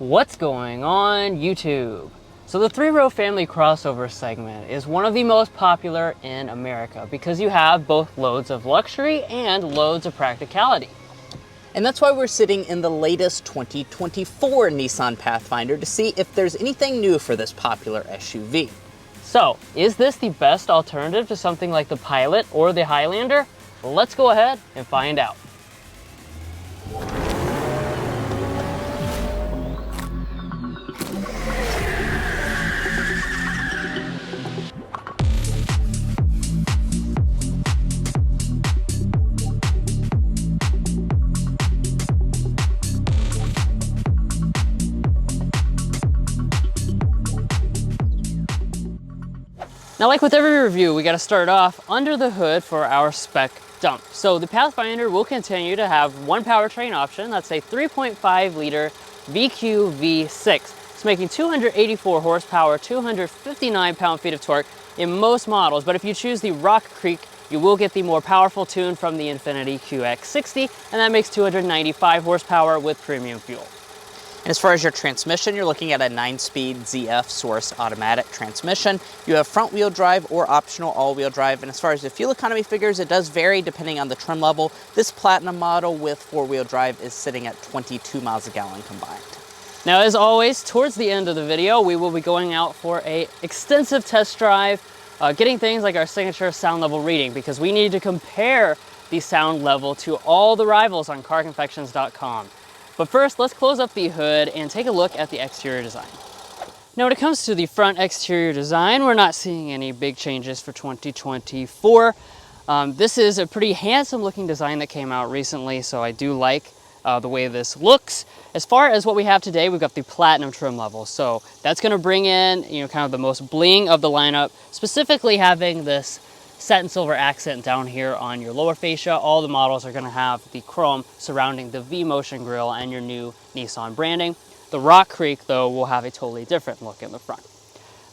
What's going on YouTube? So the three-row family crossover segment is one of the most popular in America because you have both loads of luxury and loads of practicality. And that's why we're sitting in the latest 2024 Nissan Pathfinder to see if there's anything new for this popular SUV. So, is this the best alternative to something like the Pilot or the Highlander? Let's go ahead and find out. Now, like with every review, we got to start off under the hood for our spec dump. So the Pathfinder will continue to have one powertrain option. That's a 3.5 liter VQ V6. It's making 284 horsepower, 259 pound-feet of torque in most models. But if you choose the Rock Creek, you will get the more powerful tune from the Infiniti QX60, and that makes 295 horsepower with premium fuel. And as far as your transmission, you're looking at a 9-speed ZF Source automatic transmission. You have front-wheel drive or optional all-wheel drive. And as far as the fuel economy figures, it does vary depending on the trim level. This Platinum model with 4-wheel drive is sitting at 22 miles a gallon combined. Now, as always, towards the end of the video, we will be going out for an extensive test drive, getting things like our signature sound level reading, because we need to compare the sound level to all the rivals on CarConfections.com. But first, let's close up the hood and take a look at the exterior design. Now, when it comes to the front exterior design, we're not seeing any big changes for 2024. This is a pretty handsome looking design that came out recently, so I do like the way this looks. As far as what we have today, we've got the Platinum trim level. So that's gonna bring in, kind of the most bling of the lineup, specifically having this satin silver accent down here on your lower fascia. All the models are going to have the chrome surrounding the V-Motion grille and your new Nissan branding. The Rock Creek, though, will have a totally different look in the front.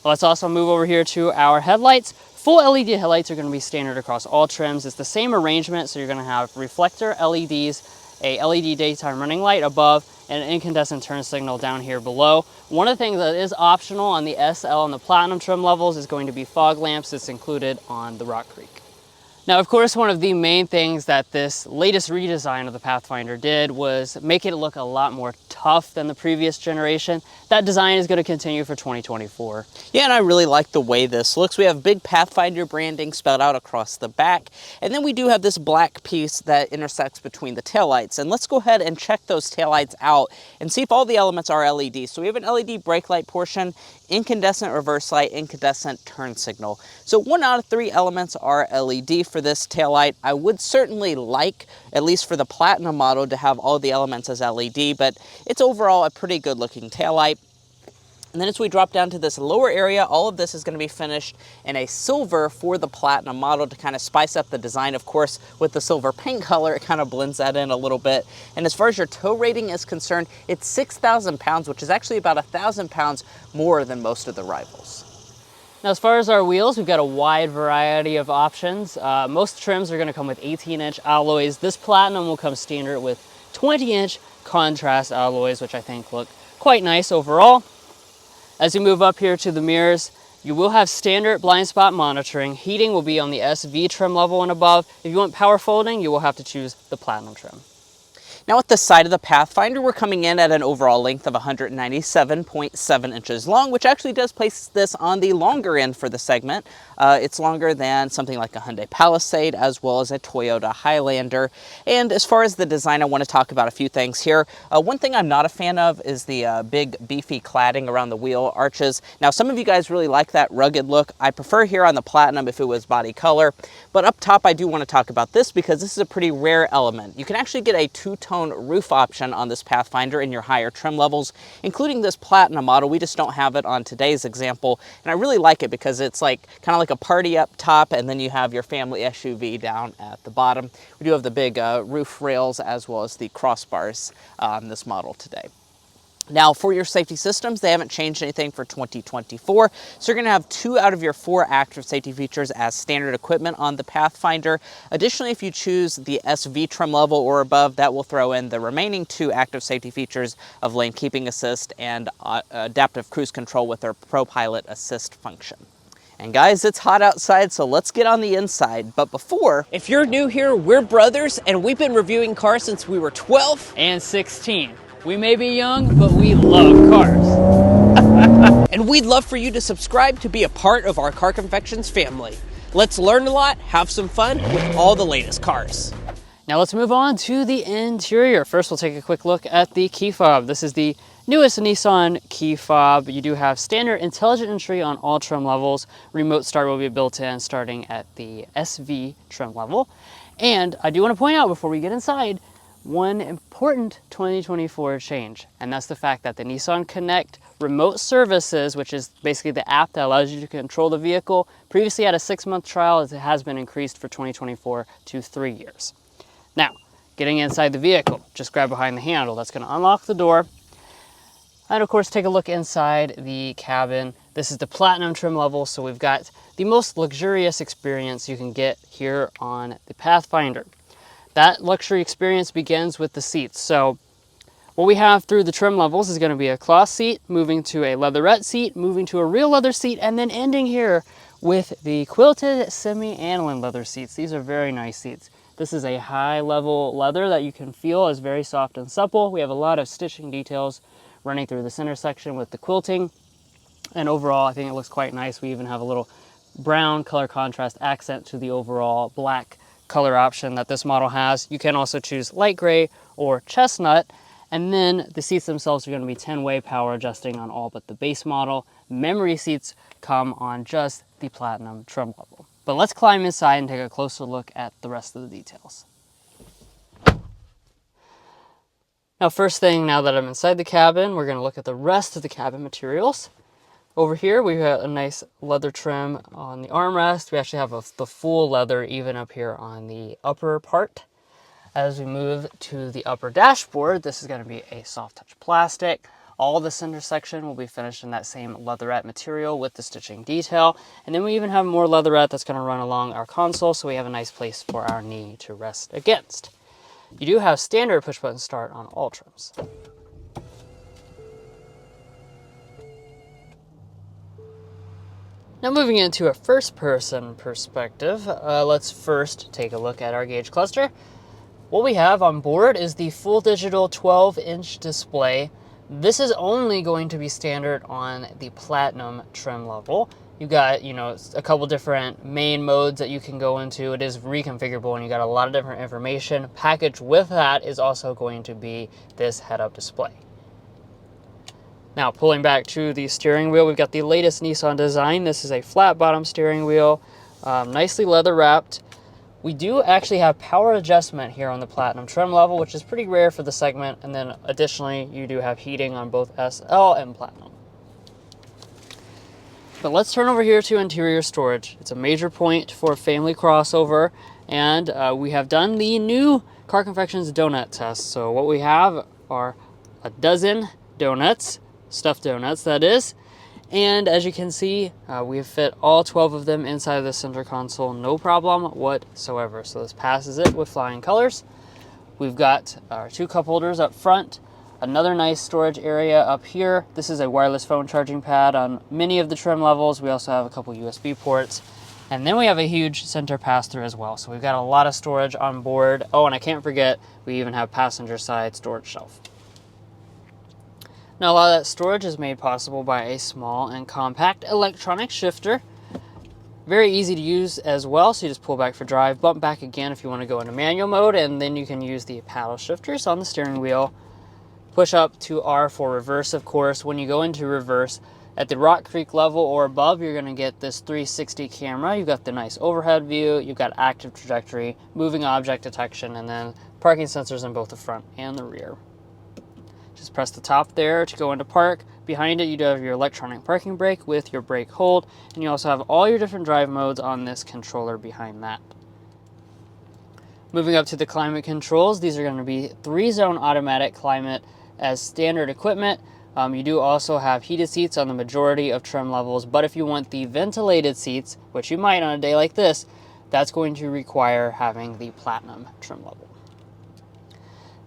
Let's also move over here to our headlights. Full LED headlights are going to be standard across all trims. It's the same arrangement, so you're going to have reflector LEDs, a LED daytime running light above, and an incandescent turn signal down here below. One of the things that is optional on the SL and the Platinum trim levels is going to be fog lamps. It's included on the Rock Creek. Now, of course, one of the main things that this latest redesign of the Pathfinder did was make it look a lot more tough than the previous generation. That design is going to continue for 2024. Yeah, and I really like the way this looks. We have big Pathfinder branding spelled out across the back, and then we do have this black piece that intersects between the taillights. And let's go ahead and check those taillights out and see if all the elements are LED. So we have an LED brake light portion, incandescent reverse light, incandescent turn signal. So 1 out of 3 elements are LED for this taillight. I would certainly like, at least for the Platinum model, to have all the elements as LED, but it's overall a pretty good looking taillight. And then as we drop down to this lower area, all of this is going to be finished in a silver for the Platinum model to kind of spice up the design. Of course, with the silver paint color, it kind of blends that in a little bit. And as far as your tow rating is concerned, it's 6,000 pounds, which is actually about 1,000 pounds more than most of the rivals. Now, as far as our wheels, we've got a wide variety of options. Most trims are going to come with 18-inch alloys. This Platinum will come standard with 20-inch contrast alloys, which I think look quite nice overall. As you move up here to the mirrors, you will have standard blind spot monitoring. Heating will be on the SV trim level and above. If you want power folding, you will have to choose the Platinum trim. Now at the side of the Pathfinder, we're coming in at an overall length of 197.7 inches long, which actually does place this on the longer end for the segment. It's longer than something like a Hyundai Palisade as well as a Toyota Highlander. And as far as the design, I want to talk about a few things here. One thing I'm not a fan of is the big beefy cladding around the wheel arches. Now some of you guys really like that rugged look. I prefer here on the Platinum if it was body color. But up top, I do want to talk about this because this is a pretty rare element. You can actually get a two-tone roof option on this Pathfinder in your higher trim levels, including this Platinum model. We just don't have it on today's example, and I really like it because it's like kind of like a party up top, and then you have your family SUV down at the bottom. We do have the big roof rails as well as the crossbars on this model today. Now, for your safety systems, they haven't changed anything for 2024. So you're going to have 2 out of your 4 active safety features as standard equipment on the Pathfinder. Additionally, if you choose the SV trim level or above, that will throw in the remaining 2 active safety features of lane keeping assist and adaptive cruise control with their ProPilot assist function. And guys, it's hot outside, so let's get on the inside. But before, if you're new here, we're brothers, and we've been reviewing cars since we were 12 and 16. We may be young, but we love cars. And we'd love for you to subscribe to be a part of our Car Confections family. Let's learn a lot, have some fun with all the latest cars. Now let's move on to the interior. First, we'll take a quick look at the key fob. This is the newest Nissan key fob. You do have standard intelligent entry on all trim levels. Remote start will be built in starting at the SV trim level. And I do want to point out before we get inside, one important 2024 change, and that's the fact that the Nissan Connect remote services, which is basically the app that allows you to control the vehicle, previously had a 6-month trial, as it has been increased for 2024 to 3 years. Now, getting inside the vehicle, just grab behind the handle. That's going to unlock the door. And of course, take a look inside the cabin. This is the Platinum trim level, so we've got the most luxurious experience you can get here on the Pathfinder. That luxury experience begins with the seats. So what we have through the trim levels is going to be a cloth seat, moving to a leatherette seat, moving to a real leather seat, and then ending here with the quilted semi-aniline leather seats. These are very nice seats. This is a high-level leather that you can feel is very soft and supple. We have a lot of stitching details running through the center section with the quilting. And overall, I think it looks quite nice. We even have a little brown color contrast accent to the overall black color option that this model has. You can also choose light gray or chestnut. And then the seats themselves are going to be 10-way power adjusting on all but the base model. Memory seats come on just the Platinum trim level. But let's climb inside and take a closer look at the rest of the details. Now, first thing, now that I'm inside the cabin, we're going to look at the rest of the cabin materials. Over here, we've got a nice leather trim on the armrest. We actually have the full leather even up here on the upper part. As we move to the upper dashboard, this is going to be a soft touch plastic. All the center section will be finished in that same leatherette material with the stitching detail. And then we even have more leatherette that's going to run along our console, so we have a nice place for our knee to rest against. You do have standard push button start on all trims. Now moving into a first person perspective, let's first take a look at our gauge cluster. What we have on board is the full digital 12-inch display. This is only going to be standard on the Platinum trim level. You got, a couple different main modes that you can go into. It is reconfigurable and you got a lot of different information. Packaged with that is also going to be this head-up display. Now, pulling back to the steering wheel, we've got the latest Nissan design. This is a flat bottom steering wheel, nicely leather wrapped. We do actually have power adjustment here on the Platinum trim level, which is pretty rare for the segment. And then additionally, you do have heating on both SL and Platinum. But let's turn over here to interior storage. It's a major point for family crossover. And we have done the new Car Confections donut test. So what we have are a dozen donuts, stuffed donuts that is. And as you can see, we've fit all 12 of them inside of the center console, no problem whatsoever. So this passes it with flying colors. We've got our 2 cup holders up front, another nice storage area up here. This is a wireless phone charging pad on many of the trim levels. We also have a couple USB ports. And then we have a huge center pass-through as well. So we've got a lot of storage on board. Oh, and I can't forget, we even have passenger side storage shelf. Now, a lot of that storage is made possible by a small and compact electronic shifter. Very easy to use as well, so you just pull back for drive, bump back again if you want to go into manual mode, and then you can use the paddle shifters on the steering wheel. Push up to R for reverse, of course. When you go into reverse, at the Rock Creek level or above, you're going to get this 360 camera. You've got the nice overhead view, you've got active trajectory, moving object detection, and then parking sensors in both the front and the rear. Just press the top there to go into park. Behind it, you do have your electronic parking brake with your brake hold, and you also have all your different drive modes on this controller behind that. Moving up to the climate controls, these are going to be 3-zone automatic climate as standard equipment. You do also have heated seats on the majority of trim levels, but if you want the ventilated seats, which you might on a day like this, that's going to require having the Platinum trim level.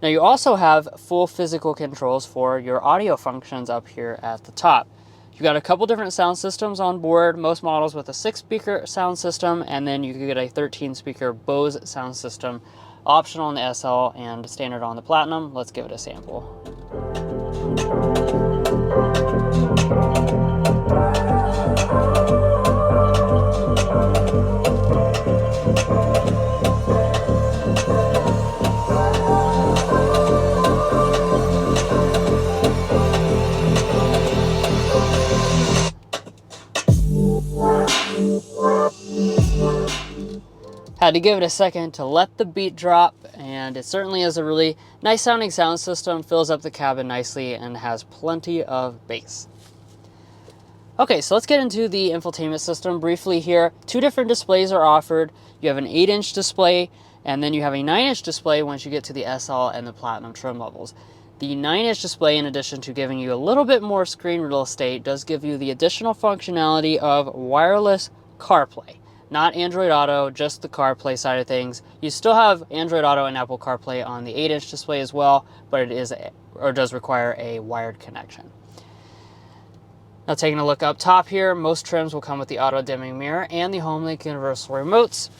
Now you also have full physical controls for your audio functions up here at the top. You've got a couple different sound systems on board, most models with a 6-speaker sound system, and then you can get a 13-speaker Bose sound system, optional on the SL and standard on the Platinum. Let's give it a sample. Had to give it a second to let the beat drop, and it certainly is a really nice sounding sound system, fills up the cabin nicely, and has plenty of bass. Okay, so let's get into the infotainment system briefly here. 2 different displays are offered. You have an 8-inch display, and then you have a 9-inch display once you get to the SL and the Platinum trim levels. The 9-inch display, in addition to giving you a little bit more screen real estate, does give you the additional functionality of wireless CarPlay. Not Android Auto, just the CarPlay side of things. You still have Android Auto and Apple CarPlay on the 8-inch display as well, but it does require a wired connection. Now taking a look up top here, most trims will come with the auto dimming mirror and the HomeLink universal remotes.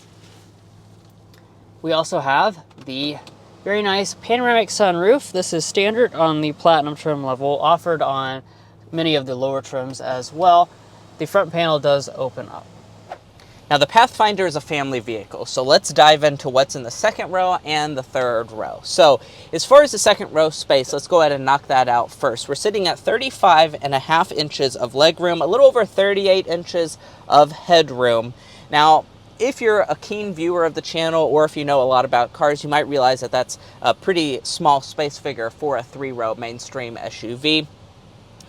We also have the very nice panoramic sunroof. This is standard on the Platinum trim level, offered on many of the lower trims as well. The front panel does open up. Now the Pathfinder is a family vehicle, so let's dive into what's in the second row and the third row. So as far as the second row space, let's go ahead and knock that out first. We're sitting at 35.5 inches of legroom, a little over 38 inches of headroom. Now, if you're a keen viewer of the channel, or if you know a lot about cars, you might realize that that's a pretty small space figure for a 3-row mainstream SUV.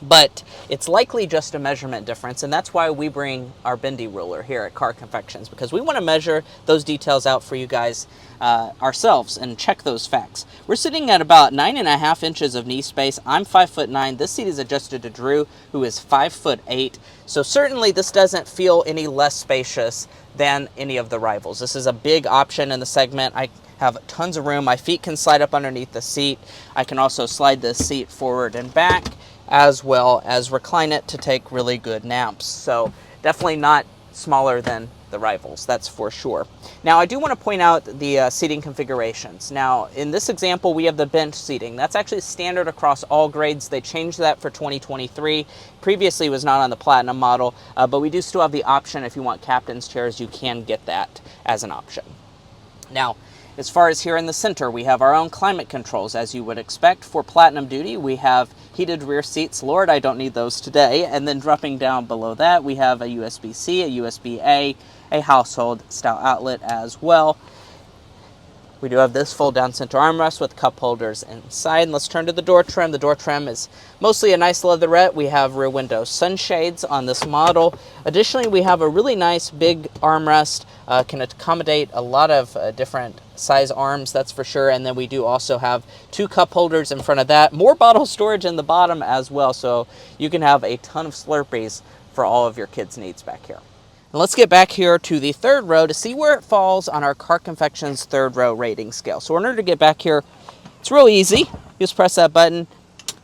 But it's likely just a measurement difference, and that's why we bring our bendy ruler here at Car Confections, because we want to measure those details out for you guys ourselves and check those facts. We're sitting at about 9.5 inches of knee space. I'm 5'9". This seat is adjusted to Drew, who is 5'8". So certainly this doesn't feel any less spacious than any of the rivals. This is a big option in the segment. I have tons of room. My feet can slide up underneath the seat. I can also slide this seat forward and back, as well as recline it to take really good naps. So definitely not smaller than the rivals, that's for sure. Now I do want to point out the seating configurations. Now in this example we have the bench seating. That's actually standard across all grades. They changed that for 2023. Previously it was not on the Platinum model, but we do still have the option. If you want captain's chairs, you can get that as an option. Now, as far as here in the center, we have our own climate controls, as you would expect. For Platinum duty, we have heated rear seats. Lord, I don't need those today. And then dropping down below that, we have a USB-C, a USB-A, a household style outlet as well. We do have this fold-down center armrest with cup holders inside. And let's turn to the door trim. The door trim is mostly a nice leatherette. We have rear window sunshades on this model. Additionally, we have a really nice big armrest. Can accommodate a lot of different size arms, that's for sure. And then we do also have 2 cup holders in front of that. More bottle storage in the bottom as well, so you can have a ton of Slurpees for all of your kids' needs back here. And let's get back here to the third row to see where it falls on our Car Confections third row rating scale. So in order to get back here, it's real easy. You just press that button.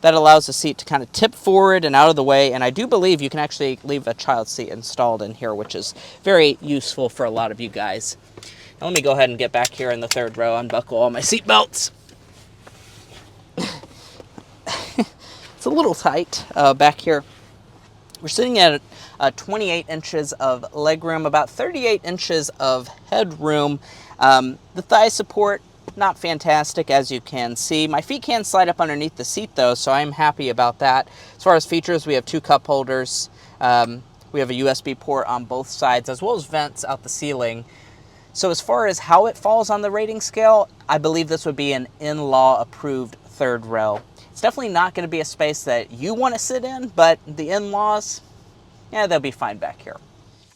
That allows the seat to kind of tip forward and out of the way. And I do believe you can actually leave a child seat installed in here, which is very useful for a lot of you guys. Now let me go ahead and get back here in the third row, unbuckle all my seat belts. It's a little tight back here. We're sitting at 28 inches of legroom, about 38 inches of headroom. The thigh support, not fantastic, as you can see. My feet can slide up underneath the seat though, so I'm happy about that. As far as features, we have 2 cup holders. We have a USB port on both sides, as well as vents out the ceiling. So as far as how it falls on the rating scale, I believe this would be an in-law approved third row. It's definitely not going to be a space that you want to sit in, but the in-laws, yeah, they'll be fine back here.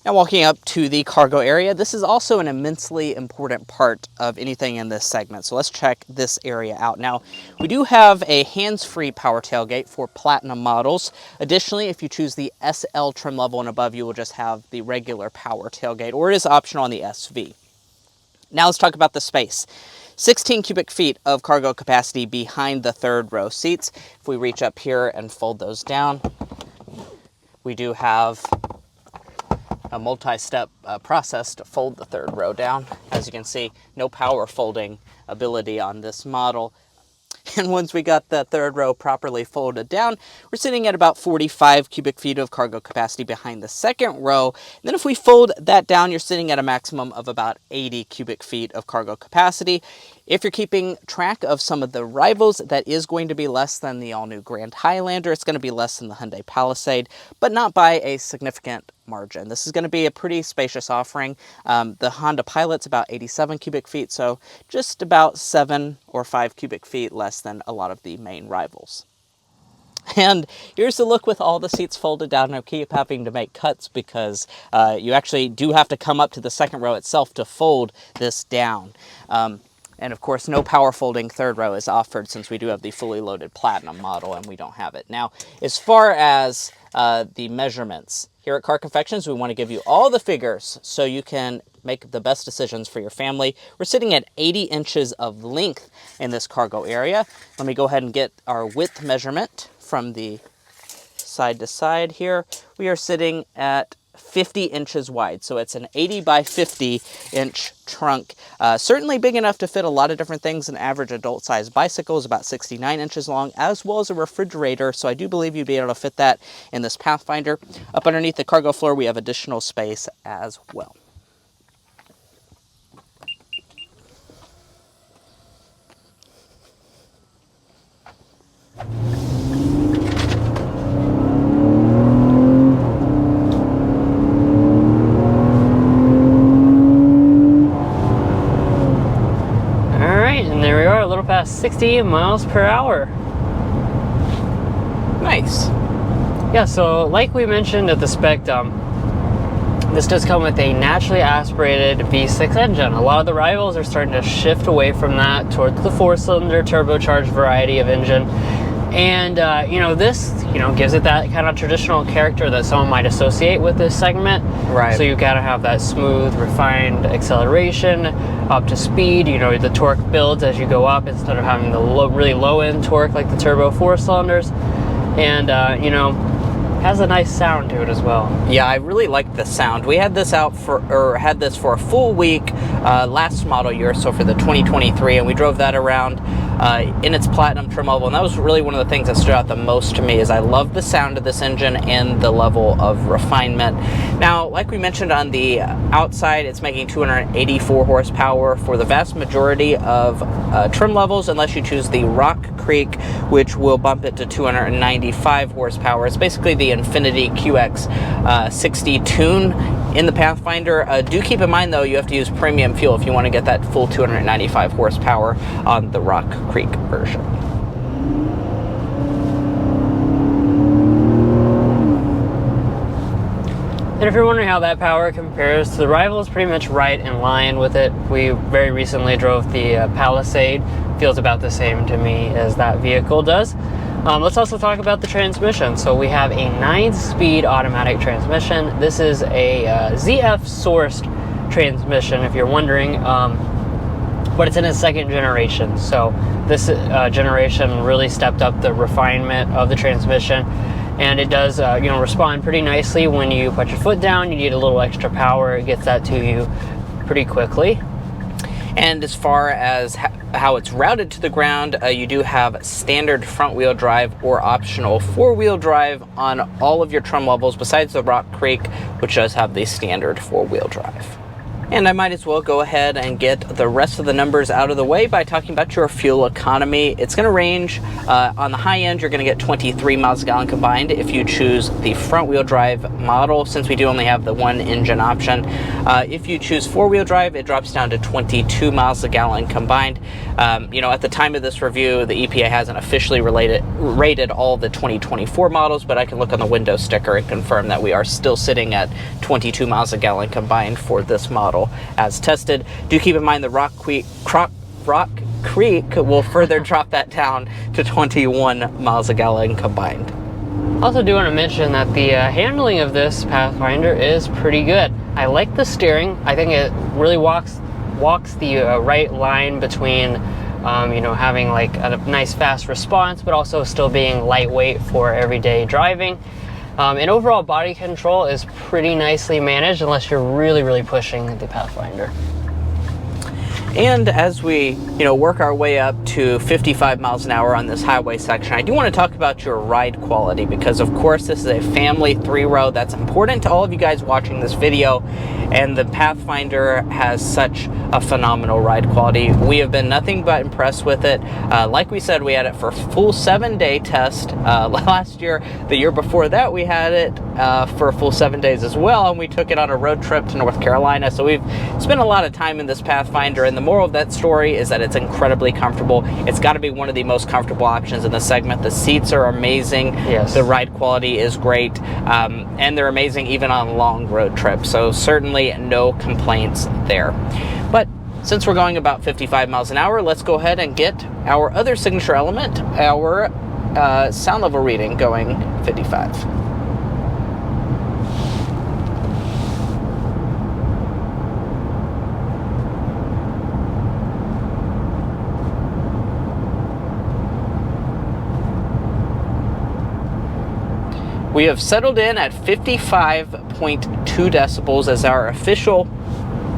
Now walking up to the cargo area, this is also an immensely important part of anything in this segment. So let's check this area out. Now, we do have a hands-free power tailgate for Platinum models. Additionally, if you choose the SL trim level and above, you will just have the regular power tailgate, or it is optional on the SV. Now let's talk about the space. 16 cubic feet of cargo capacity behind the third row seats. If we reach up here and fold those down, we do have a multi-step process to fold the third row down. As you can see, no power folding ability on this model. And once we got the third row properly folded down, we're sitting at about 45 cubic feet of cargo capacity behind the second row. And then if we fold that down, you're sitting at a maximum of about 80 cubic feet of cargo capacity. If you're keeping track of some of the rivals, that is going to be less than the all-new Grand Highlander. It's going to be less than the Hyundai Palisade, but not by a significant margin. This is going to be a pretty spacious offering. The Honda Pilot's about 87 cubic feet, so just about 7 or 5 cubic feet less than a lot of the main rivals. And here's the look with all the seats folded down. I keep having to make cuts because you actually do have to come up to the second row itself to fold this down. And of course, no power folding third row is offered since we do have the fully loaded Platinum model and we don't have it. Now, as far as the measurements, here at Car Confections, we want to give you all the figures so you can make the best decisions for your family. We're sitting at 80 inches of length in this cargo area. Let me go ahead and get our width measurement from the side to side here. We are sitting at 50 inches wide, so it's an 80 by 50 inch trunk. Certainly big enough to fit a lot of different things. An average adult size bicycle is about 69 inches long, as well as a refrigerator, so I do believe you'd be able to fit that in this Pathfinder. Up underneath the cargo floor, we have additional space as well. Past 60 miles per hour. Nice. Yeah, so like we mentioned at the spec dump, this does come with a naturally aspirated V6 engine. A lot of the rivals are starting to shift away from that towards the 4-cylinder turbocharged variety of engine. And, this, gives it that kind of traditional character that someone might associate with this segment. Right. So you gotta have that smooth, refined acceleration, up to speed. The torque builds as you go up instead of having the really low-end torque like the turbo 4-cylinders. And, has a nice sound to it as well. Yeah, I really like the sound. We had this had this for a full week last model year, so for the 2023, and we drove that around in its Platinum trim level, and that was really one of the things that stood out the most to me. Is I love the sound of this engine and the level of refinement. Now, like we mentioned on the outside, it's making 284 horsepower for the vast majority of trim levels, unless you choose the Rock Creek, which will bump it to 295 horsepower. It's basically the Infiniti QX60 tune in the Pathfinder. Do keep in mind, though, you have to use premium fuel if you want to get that full 295 horsepower on the Rock Creek version. And if you're wondering how that power compares to the rival, it's pretty much right in line with it. We very recently drove the Palisade. Feels about the same to me as that vehicle does. Let's also talk about the transmission. So we have a 9-speed automatic transmission. This is a ZF-sourced transmission, if you're wondering, but it's in its second generation. So this generation really stepped up the refinement of the transmission, and it does respond pretty nicely when you put your foot down. You need a little extra power, it gets that to you pretty quickly. And as far as how it's routed to the ground, you do have standard front-wheel drive or optional four-wheel drive on all of your trim levels, besides the Rock Creek, which does have the standard four-wheel drive. And I might as well go ahead and get the rest of the numbers out of the way by talking about your fuel economy. It's going to range, on the high end, you're going to get 23 miles a gallon combined if you choose the front wheel drive model, since we do only have the one engine option. If you choose four-wheel drive, it drops down to 22 miles a gallon combined. You know, at the time of this review, the EPA hasn't officially rated all the 2024 models, but I can look on the window sticker and confirm that we are still sitting at 22 miles a gallon combined for this model as tested. Do keep in mind the Rock Creek will further drop that down to 21 miles a gallon combined. Also do want to mention that the handling of this Pathfinder is pretty good. I like the steering. I think it really walks the right line between you know, having like a nice fast response, but also still being lightweight for everyday driving. And overall body control is pretty nicely managed unless you're really pushing the Pathfinder. And as we, work our way up to 55 miles an hour on this highway section, I do want to talk about your ride quality, because of course this is a family 3-row that's important to all of you guys watching this video, and the Pathfinder has such a phenomenal ride quality. We have been nothing but impressed with it. Like we said, we had it for a full 7-day test last year. The year before that, we had it for a full 7 days as well, and we took it on a road trip to North Carolina. So we've spent a lot of time in this Pathfinder, and the moral of that story is that it's incredibly comfortable. It's got to be one of the most comfortable options in the segment. The seats are amazing. Yes. The ride quality is great, and they're amazing even on long road trips. So certainly no complaints there. But since we're going about 55 miles an hour, let's go ahead and get our other signature element, our sound level reading, going 55. We have settled in at 55.2 decibels as our official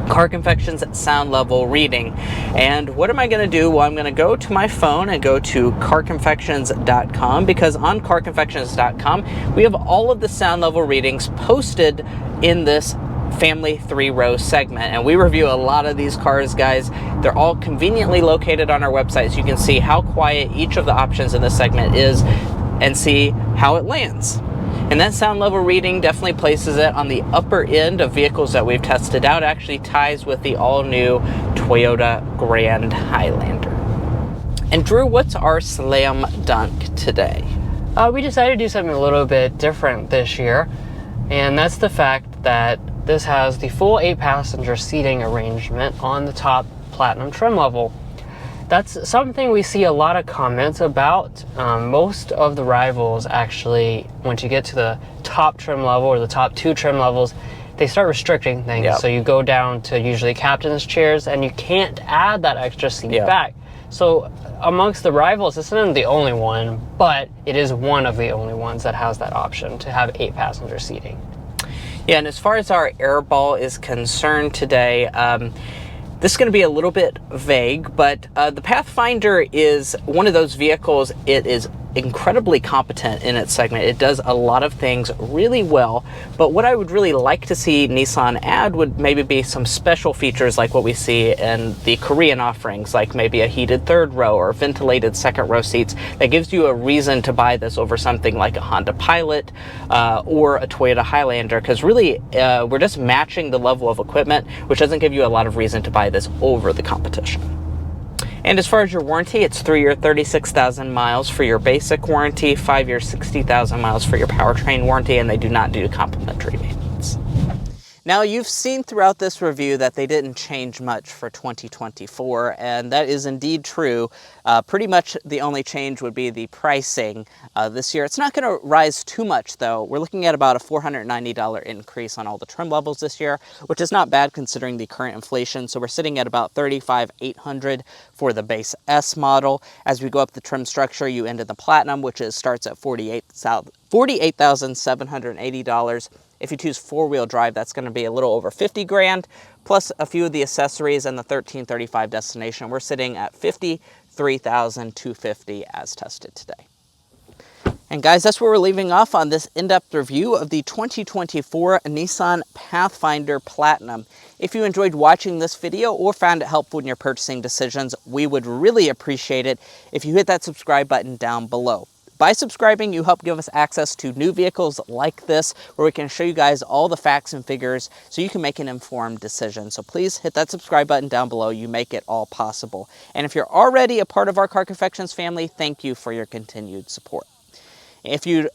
Car Confections sound level reading. And what am I going to do? Well, I'm going to go to my phone and go to carconfections.com, because on carconfections.com we have all of the sound level readings posted in this family 3-row segment, and we review a lot of these cars, guys. They're all conveniently located on our website, so you can see how quiet each of the options in this segment is and see how it lands. And that sound level reading definitely places it on the upper end of vehicles that we've tested out. It actually ties with the all-new Toyota Grand Highlander. And Drew, what's our slam dunk today? We decided to do something a little bit different this year, and that's the fact that this has the full 8-passenger seating arrangement on the top Platinum trim level. That's something we see a lot of comments about. Most of the rivals actually, once you get to the top trim level or the top 2 trim levels, they start restricting things. Yep. So you go down to usually captain's chairs, and you can't add that extra seat back. So amongst the rivals, this isn't the only one, but it is one of the only ones that has that option to have 8-passenger seating. Yeah, and as far as our airball is concerned today, this is going to be a little bit vague, but the Pathfinder is one of those vehicles. It is incredibly competent in its segment. It does a lot of things really well, but what I would really like to see Nissan add would maybe be some special features like what we see in the Korean offerings, like maybe a heated 3rd row or ventilated 2nd row seats that gives you a reason to buy this over something like a Honda Pilot or a Toyota Highlander, because really we're just matching the level of equipment, which doesn't give you a lot of reason to buy this over the competition. And as far as your warranty, it's 3-year 36,000 miles for your basic warranty, 5-year 60,000 miles for your powertrain warranty, and they do not do complimentary maintenance. Now, you've seen throughout this review that they didn't change much for 2024, and that is indeed true. Pretty much the only change would be the pricing this year. It's not going to rise too much, though. We're looking at about a $490 increase on all the trim levels this year, which is not bad considering the current inflation. So we're sitting at about $35,800 for the base S model. As we go up the trim structure, you end in the Platinum, which starts at $48,780. If you choose 4-wheel drive, that's going to be a little over 50 grand, plus a few of the accessories and the 1335 destination. We're sitting at $53,250 as tested today. And guys, that's where we're leaving off on this in-depth review of the 2024 Nissan Pathfinder Platinum. If you enjoyed watching this video or found it helpful in your purchasing decisions, we would really appreciate it if you hit that subscribe button down below. By subscribing, you help give us access to new vehicles like this, where we can show you guys all the facts and figures so you can make an informed decision. So please hit that subscribe button down below. You make it all possible. And if you're already a part of our Car Confections family, thank you for your continued support. If you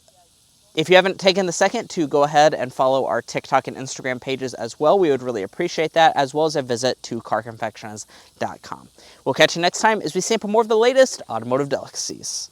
haven't taken the second to go ahead and follow our TikTok and Instagram pages as well, we would really appreciate that, as well as a visit to carconfections.com. We'll catch you next time as we sample more of the latest automotive delicacies.